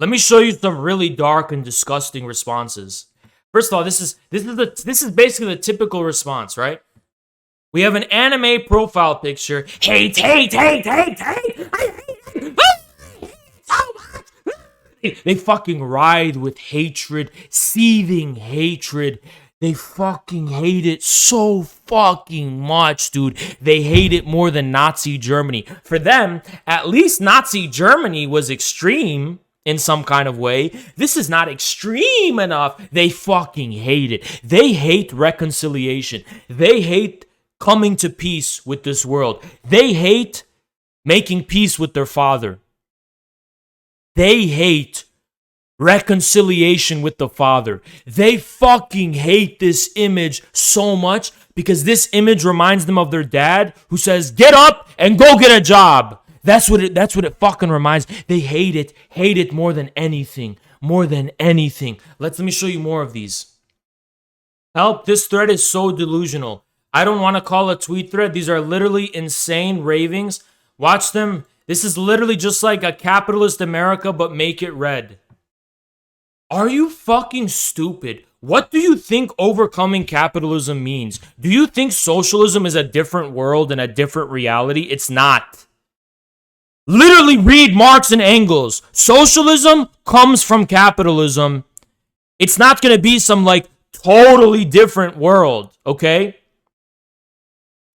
Let me show you some really dark and disgusting responses. First of all, this is basically the typical response, right? We have an anime profile picture. Hate, hate, hate, hate, hate. I hate it. So much. They fucking ride with hatred, seething hatred. They fucking hate it so fucking much, dude. They hate it more than Nazi Germany. For them, at least Nazi Germany was extreme in some kind of way. This is not extreme enough. They fucking hate it. They hate reconciliation. They hate coming to peace with this world. They hate making peace with their father. They hate reconciliation with the Father. They fucking hate this image so much because this image reminds them of their dad who says, "Get up and go get a job." That's what it fucking reminds. They hate it more than anything. More than anything. Let me show you more of these. Help, this thread is so delusional. I don't want to call a tweet thread. These are literally insane ravings. Watch them. This is literally just like a capitalist America, but make it red. Are you fucking stupid? What do you think overcoming capitalism means? Do you think socialism is a different world and a different reality? It's not. Literally read Marx and Engels. Socialism comes from capitalism. It's not going to be some like totally different world, okay?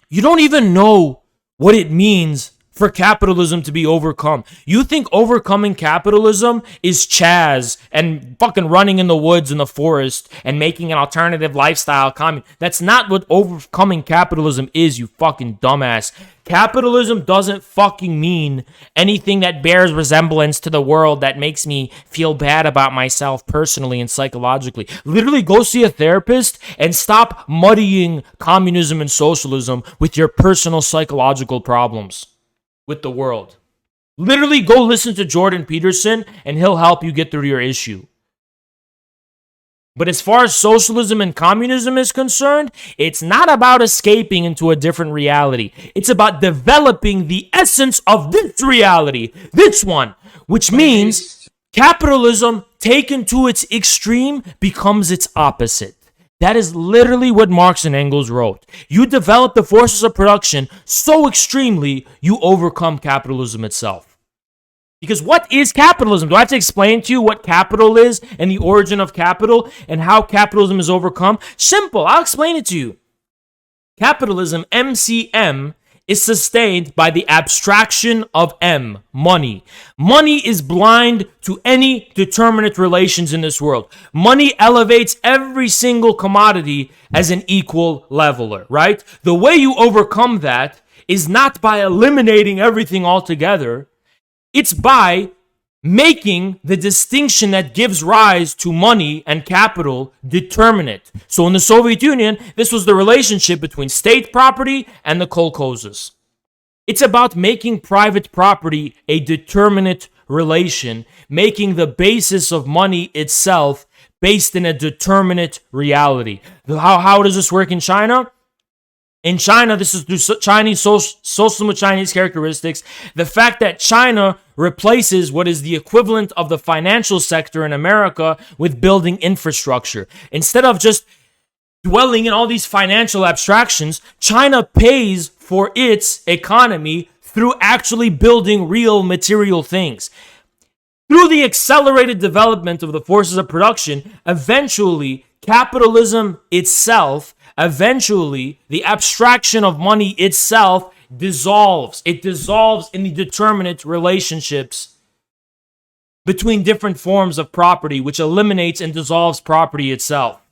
You don't even know what it means for capitalism to be overcome. You think overcoming capitalism is Chaz and fucking running in the woods in the forest and making an alternative lifestyle commune. That's not what overcoming capitalism is, you fucking dumbass. Capitalism doesn't fucking mean anything that bears resemblance to the world that makes me feel bad about myself personally and psychologically. Literally go see a therapist and stop muddying communism and socialism with your personal psychological problems with the world. Literally go listen to Jordan Peterson and he'll help you get through your issue. But as far as socialism and communism is concerned, it's not about escaping into a different reality. It's about developing the essence of this reality, this one, which means capitalism taken to its extreme becomes its opposite. That is literally what Marx and Engels wrote. You develop the forces of production so extremely, you overcome capitalism itself. Because what is capitalism? Do I have to explain to you what capital is and the origin of capital and how capitalism is overcome? Simple. I'll explain it to you. Capitalism, MCM, is sustained by the abstraction of M, money. Money is blind to any determinate relations in this world. Money elevates every single commodity as an equal leveler, right? The way you overcome that is not by eliminating everything altogether. It's by making the distinction that gives rise to money and capital determinate. So in the Soviet Union, this was the relationship between state property and the kolkhozes. It's about making private property a determinate relation, making the basis of money itself based in a determinate reality. How does this work in China? In China, this is through Chinese socialism with Chinese characteristics. The fact that China replaces what is the equivalent of the financial sector in America with building infrastructure. Instead of just dwelling in all these financial abstractions, China pays for its economy through actually building real material things. Through the accelerated development of the forces of production, eventually capitalism itself, eventually the abstraction of money itself dissolves. It dissolves in the determinate relationships between different forms of property, which eliminates and dissolves property itself.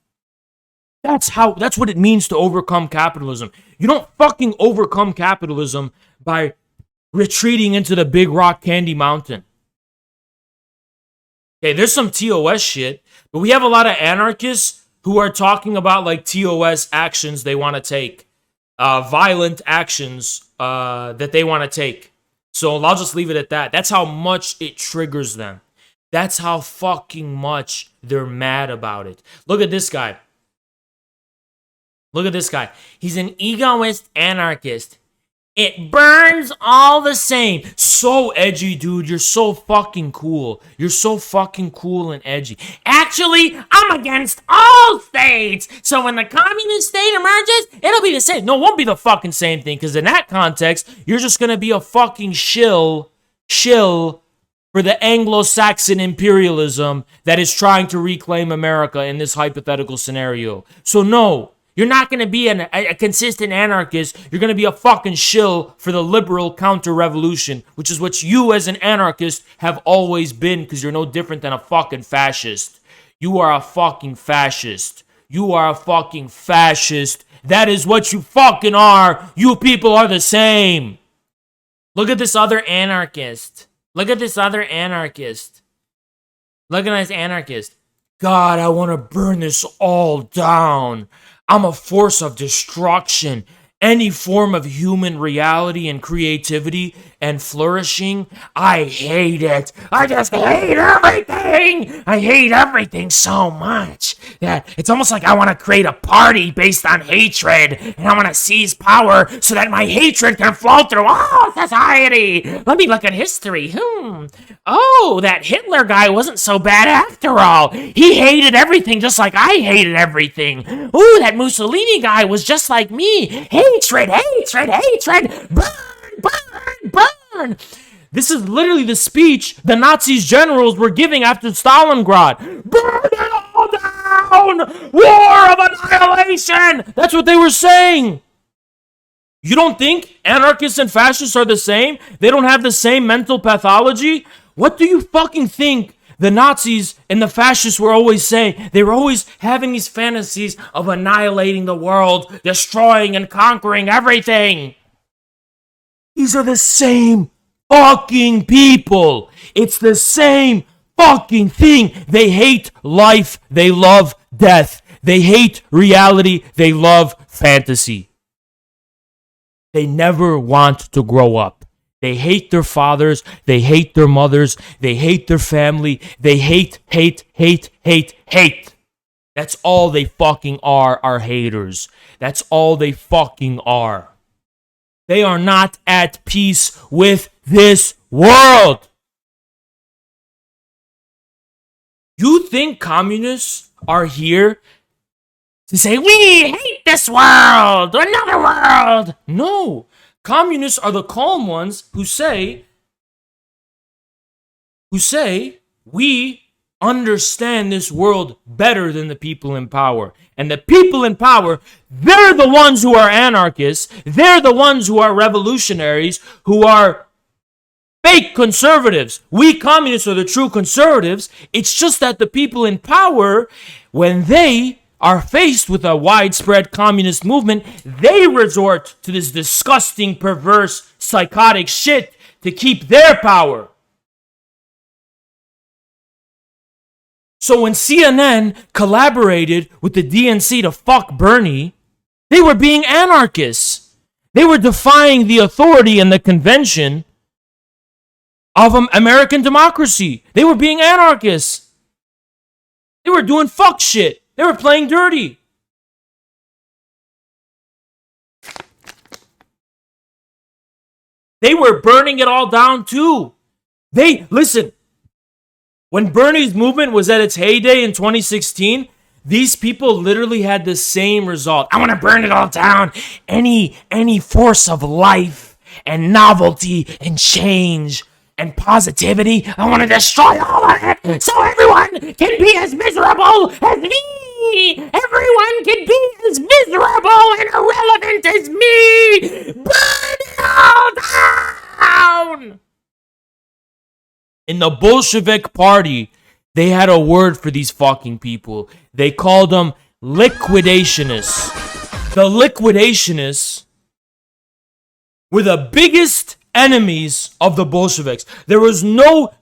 That's what it means to overcome capitalism. You don't fucking overcome capitalism by retreating into the big rock candy mountain. Okay, there's some TOS shit, but we have a lot of anarchists who are talking about like TOS actions they want to take, violent actions that they want to take. So I'll just leave it at that. That's how much it triggers them. That's how fucking much they're mad about it. Look at this guy. Look at this guy. He's an egoist anarchist. It burns all the same. So edgy, dude. You're so fucking cool. You're so fucking cool and edgy. Actually, I'm against all states. So when the communist state emerges, it'll be the same. No, it won't be the fucking same thing. Because in that context, you're just going to be a fucking shill for the Anglo-Saxon imperialism that is trying to reclaim America in this hypothetical scenario. So no. You're not going to be a consistent anarchist. You're going to be a fucking shill for the liberal counter-revolution, which is what you as an anarchist have always been, because you're no different than a fucking fascist. You are a fucking fascist. You are a fucking fascist. That is what you fucking are. You people are the same. Look at this other anarchist. Look at this other anarchist. Look at this anarchist. God, I want to burn this all down. I'm a force of destruction. Any form of human reality and creativity and flourishing, I hate it. I just hate everything. I hate everything so much that it's almost like I want to create a party based on hatred, and I want to seize power so that my hatred can flow through all society. Let me look at history. Oh, that Hitler guy wasn't so bad after all. He hated everything just like I hated everything. Ooh, that Mussolini guy was just like me. Hatred, hatred, hatred. Burn, burn, burn. This is literally the speech the Nazi generals were giving after Stalingrad. Burn it all down. War of annihilation. That's what they were saying. You don't think anarchists and fascists are the same? They don't have the same mental pathology? What do you fucking think the Nazis and the fascists were always saying? They were always having these fantasies of annihilating the world, destroying and conquering everything. These are the same fucking people. It's the same fucking thing. They hate life. They love death. They hate reality. They love fantasy. They never want to grow up. They hate their fathers. They hate their mothers. They hate their family. They hate, hate, hate, hate, hate. That's all they fucking are haters. That's all they fucking are. They are not at peace with this world. You think communists are here to say, we hate this world, another world? No. Communists are the calm ones who say, we understand this world better than the people in power. And the people in power, they're the ones who are anarchists. They're the ones who are revolutionaries, who are fake conservatives. We communists are the true conservatives. It's just that the people in power, when they are faced with a widespread communist movement, they resort to this disgusting, perverse, psychotic shit to keep their power. So when CNN collaborated with the DNC to fuck Bernie, they were being anarchists. They were defying the authority and the convention of American democracy. They were being anarchists. They were doing fuck shit. They were playing dirty. They were burning it all down too. Listen, when Bernie's movement was at its heyday in 2016, these people literally had the same result. I want to burn it all down. Any force of life and novelty and change and positivity, I want to destroy all of it so everyone can be as miserable as me. Everyone can be as miserable and irrelevant as me. Burn it all down. In the Bolshevik Party, they had a word for these fucking people. They called them liquidationists. The liquidationists were the biggest enemies of the Bolsheviks. The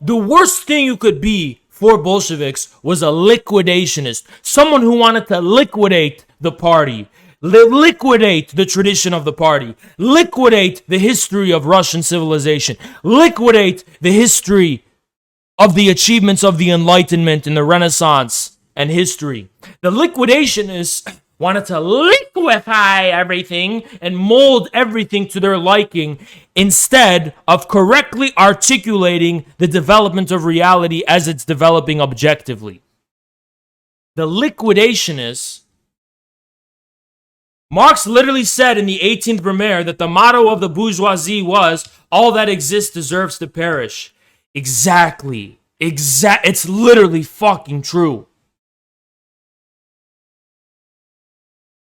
worst thing you could be for Bolsheviks was a liquidationist. Someone who wanted to liquidate the party. Liquidate the tradition of the party. Liquidate the history of Russian civilization. Liquidate the history of the achievements of the Enlightenment and the Renaissance and history. The liquidationists wanted to liquefy everything and mold everything to their liking instead of correctly articulating the development of reality as it's developing objectively. The liquidationists, Marx literally said in the 18th Brumaire that the motto of the bourgeoisie was, all that exists deserves to perish. Exactly. It's literally fucking true.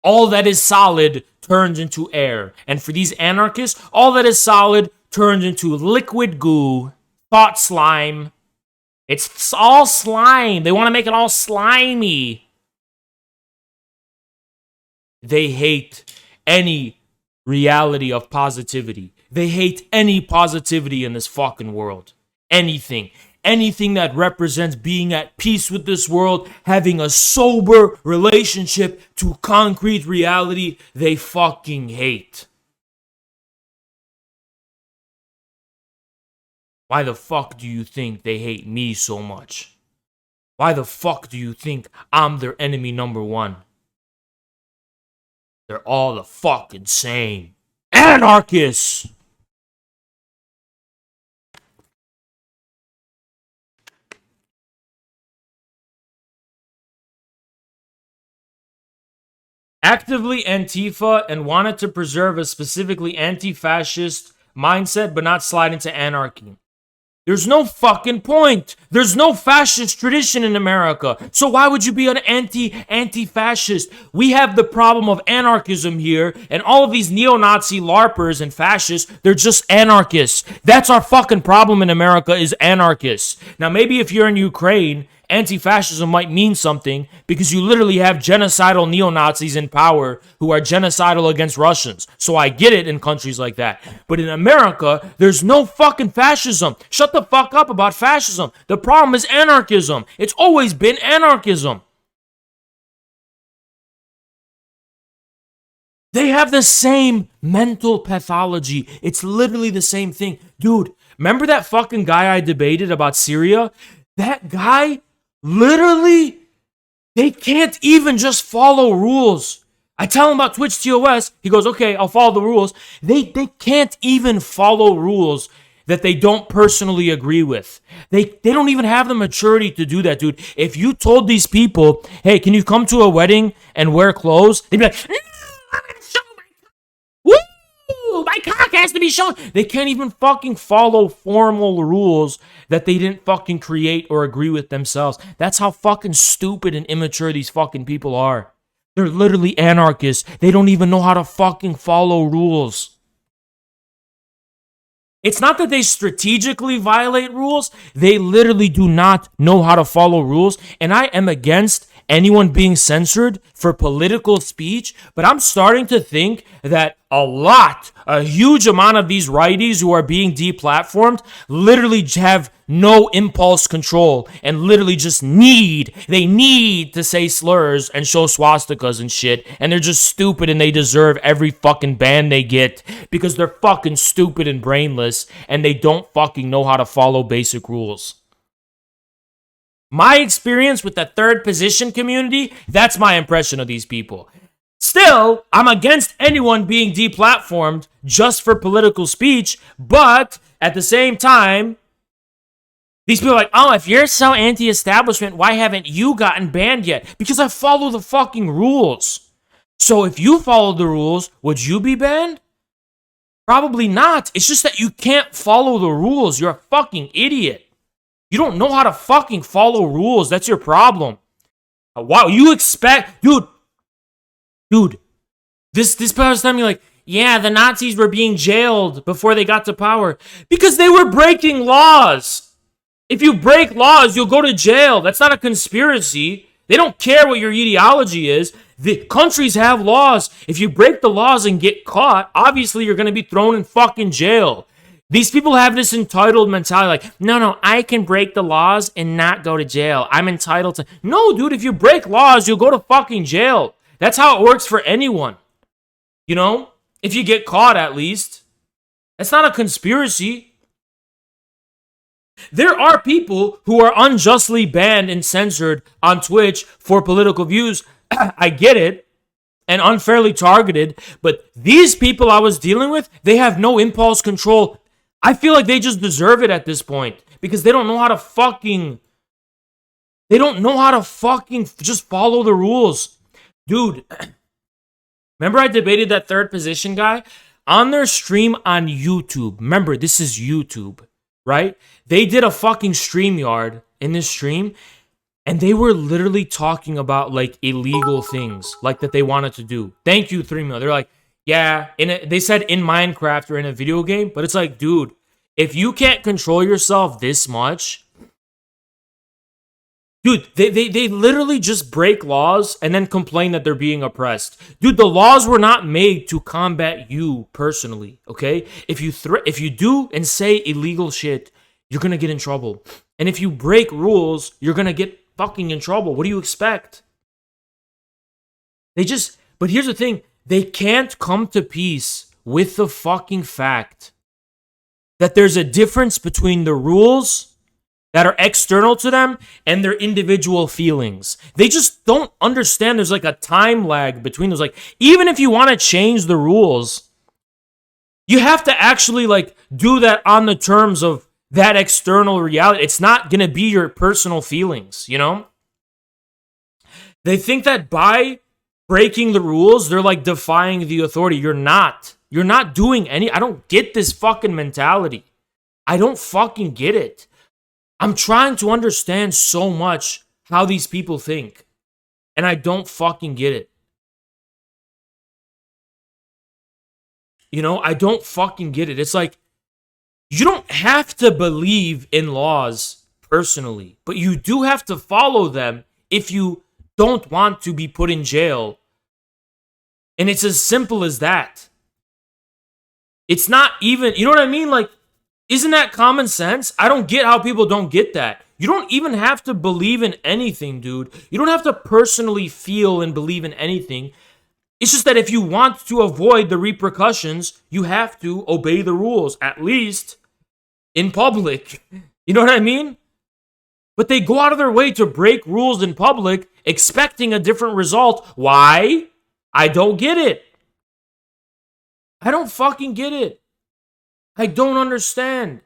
All that is solid turns into air. And for these anarchists, all that is solid turns into liquid goo, thought slime. It's all slime. They want to make it all slimy. They hate any reality of positivity. They hate any positivity in this fucking world. Anything. Anything that represents being at peace with this world, having a sober relationship to concrete reality, they fucking hate. Why the fuck do you think they hate me so much? Why the fuck do you think I'm their enemy number one? They're all the fucking same. Anarchists! Actively Antifa and wanted to preserve a specifically anti-fascist mindset but not slide into anarchy. There's no fucking point. There's no fascist tradition in America. So why would you be an anti-fascist? We have the problem of anarchism here, and all of these neo-Nazi LARPers and fascists, they're just anarchists. That's our fucking problem in America, is anarchists. Now maybe if you're in Ukraine, anti-fascism might mean something because you literally have genocidal neo-Nazis in power who are genocidal against Russians. So I get it in countries like that. But in America, there's no fucking fascism. Shut the fuck up about fascism. The problem is anarchism. It's always been anarchism. They have the same mental pathology. It's literally the same thing. Dude, remember that fucking guy I debated about Syria? That guy, literally, they can't even just follow rules. I tell him about Twitch TOS. He goes, okay, I'll follow the rules. They can't even follow rules that they don't personally agree with. They don't even have the maturity to do that, dude. If you told these people, hey, can you come to a wedding and wear clothes? They'd be like, no, I'm gonna show my woo, my cock has to be shown. They can't even fucking follow formal rules that they didn't fucking create or agree with themselves. That's how fucking stupid and immature these fucking people are. They're literally anarchists. They don't even know how to fucking follow rules. It's not that they strategically violate rules. They literally do not know how to follow rules. And I am against anyone being censored for political speech, but I'm starting to think that a huge amount of these righties who are being deplatformed literally have no impulse control and literally just need to say slurs and show swastikas and shit, and they're just stupid and they deserve every fucking ban they get because they're fucking stupid and brainless and they don't fucking know how to follow basic rules. My experience with the third position community, that's my impression of these people. Still, I'm against anyone being deplatformed just for political speech, but at the same time, these people are like, oh, if you're so anti-establishment, why haven't you gotten banned yet? Because I follow the fucking rules. So if you followed the rules, would you be banned? Probably not. It's just that you can't follow the rules. You're a fucking idiot. You don't know how to fucking follow rules. That's your problem. Wow, you expect... Dude, this person's telling me like, yeah, the Nazis were being jailed before they got to power because they were breaking laws. If you break laws, you'll go to jail. That's not a conspiracy. They don't care what your ideology is. The countries have laws. If you break the laws and get caught, obviously you're going to be thrown in fucking jail. These people have this entitled mentality like, no, I can break the laws and not go to jail. I'm entitled to... No, dude, if you break laws, you'll go to fucking jail. That's how it works for anyone. You know? If you get caught, at least. That's not a conspiracy. There are people who are unjustly banned and censored on Twitch for political views. I get it. and unfairly targeted. But these people I was dealing with, they have no impulse control. I feel like they just deserve it at this point because they don't know how to fucking just follow the rules. Dude, remember I debated that third position guy on their stream on YouTube. Remember, this is YouTube, right? They did a fucking StreamYard in this stream, and they were literally talking about like illegal things like that they wanted to do. Thank you, 3 mil. They're like, yeah, they said in Minecraft or in a video game, but it's like, dude, if you can't control yourself this much, dude, they literally just break laws and then complain that they're being oppressed. Dude, the laws were not made to combat you personally, okay? If you do and say illegal shit, you're gonna get in trouble. And if you break rules, you're gonna get fucking in trouble. What do you expect? But here's the thing, they can't come to peace with the fucking fact that there's a difference between the rules that are external to them and their individual feelings. They just don't understand there's like a time lag between those. Like, even if you want to change the rules, you have to actually like do that on the terms of that external reality. It's not going to be your personal feelings, you know? They think that by breaking the rules, they're like defying the authority. You're not. You're not doing any. I don't get this fucking mentality. I don't fucking get it. I'm trying to understand so much how these people think, and I don't fucking get it. You know, I don't fucking get it. It's like, you don't have to believe in laws personally, but you do have to follow them if you don't want to be put in jail. And it's as simple as that. It's not even, you know what I mean? Like, isn't that common sense? I don't get how people don't get that. You don't even have to believe in anything, dude. You don't have to personally feel and believe in anything. It's just that if you want to avoid the repercussions, you have to obey the rules, at least in public. You know what I mean? But they go out of their way to break rules in public, expecting a different result. Why? I don't get it. I don't fucking get it. I don't understand.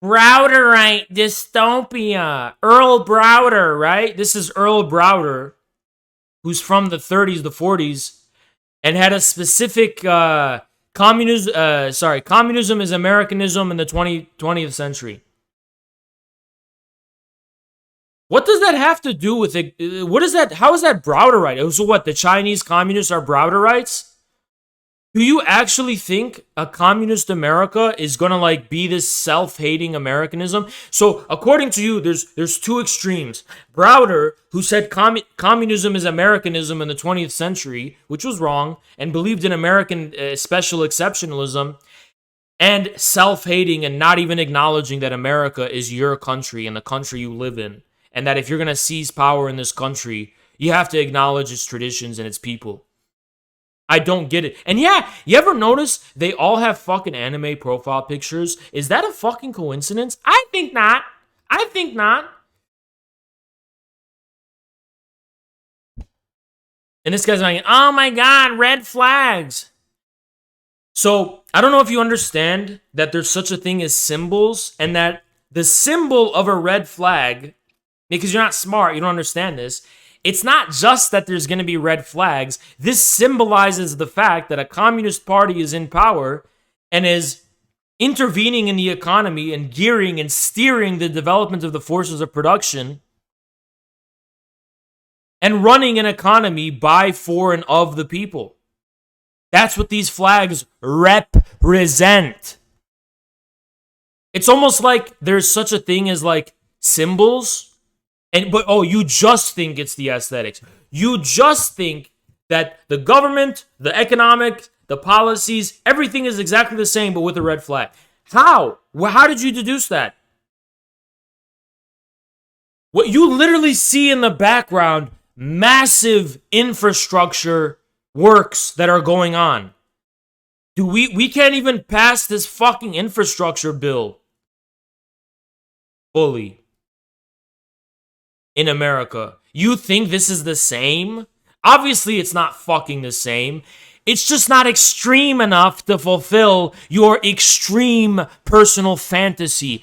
Browderite dystopia. Earl Browder, right? This is Earl Browder, who's from the 30s, the 40s, and had a specific communism is Americanism in the 20th century. What does that have to do with it? What is that? How is that Browderite? So what, the Chinese communists are Browderites? Do you actually think a communist America is going to like be this self-hating Americanism? So according to you, there's two extremes. Browder, who said communism is Americanism in the 20th century, which was wrong, and believed in American special exceptionalism, and self-hating and not even acknowledging that America is your country and the country you live in, and that if you're going to seize power in this country, you have to acknowledge its traditions and its people. I don't get it. And yeah, you ever notice they all have fucking anime profile pictures? Is that a fucking coincidence? I think not. I think not. And this guy's like, oh my god, red flags. So, I don't know if you understand that there's such a thing as symbols, and that the symbol of a red flag, because you're not smart, you don't understand this, it's not just that there's going to be red flags. This symbolizes the fact that a communist party is in power and is intervening in the economy and gearing and steering the development of the forces of production and running an economy by, for, and of the people. That's what these flags represent. It's almost like there's such a thing as like symbols. But you just think it's the aesthetics. You just think that the government, the economic, the policies, everything is exactly the same, but with a red flag. How? How did you deduce that? What you literally see in the background, massive infrastructure works that are going on. We can't even pass this fucking infrastructure bill fully in America. You think this is the same? Obviously, it's not fucking the same. It's just not extreme enough to fulfill your extreme personal fantasy.